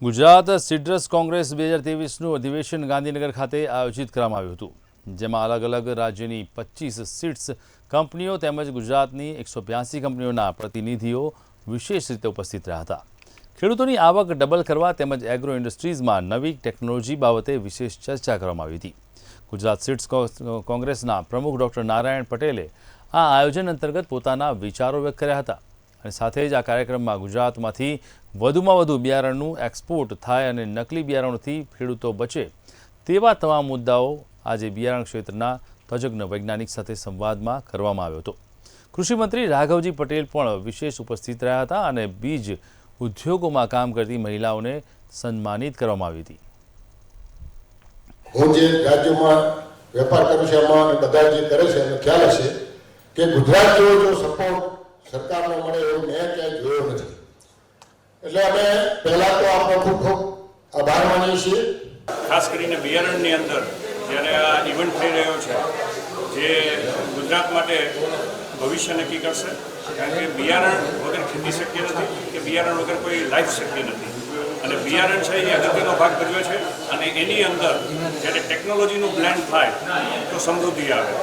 Gujarat citrus Congress 2023નું અધિવેશન ગાંધીનગર ખાતે આયોજિત કરવામાં આવ્યું હતું, જેમાં અલગ અલગ રાજ્યની 25 સીટ્સ કંપનીઓ તેમજ ગુજરાતની 182 કંપનીઓના પ્રતિનિધિઓ વિશેષ રીતે ઉપસ્થિત રહ્યા હતા. ખેડૂતોની આવક ડબલ કરવા તેમજ એગ્રો ઇન્ડસ્ટ્રીઝમાં નવી ટેકનોલોજી બાબતે વિશેષ ચર્ચા કરવામાં આવી હતી. ગુજરાત સિટ્સ કોંગ્રેસના પ્રમુખ ડૉક્ટર નારાયણ પટેલે આ આયોજન અંતર્ગત પોતાના વિચારો વ્યક્ત કર્યા હતા અને સાથે જ આ કાર્યક્રમમાં ગુજરાતમાંથી વધુમાં વધુ બિયારણનું એક્સપોર્ટ થાય અને નકલી બિયારણોથી ખેડૂતો બચે તેવા તમામ મુદ્દાઓ આજે બિયારણ ક્ષેત્રના તજજ્ઞ વૈજ્ઞાનિક સાથે સંવાદમાં કરવામાં આવ્યો હતો. કૃષિમંત્રી રાઘવજી પટેલ પણ વિશેષ ઉપસ્થિત રહ્યા હતા અને બીજ ઉદ્યોગોમાં કામ કરતી મહિલાઓને સન્માનિત કરવામાં આવી હતી. હું જે રાજ્યોમાં વેપાર કરું છું એમાં બધા જે કરે છે એનો ખ્યાલ હશે કે ગુજરાત જેવો જો સપોર્ટ સરકારનો મળે એવું મેં ક્યાંય જોયો નથી. એટલે અમે પહેલાં તો આપણો ખૂબ ખૂબ આભાર માનીએ છીએ. ખાસ કરીને બિયારણની અંદર જ્યારે આ ઇવેન્ટ થઈ રહ્યો છે જે ગુજરાત માટે ભવિષ્ય નક્કી કરશે, કારણ કે બિયારણ વગર ખેતી શક્ય નથી કે બિયારણ વગર કોઈ લાઈફ શક્ય નથી. અને બિયારણ છે એ અગત્યનો ભાગ ભજવે છે અને એની અંદર જ્યારે ટેકનોલોજીનું બ્લેન્ડ થાય તો સમૃદ્ધિ આવે.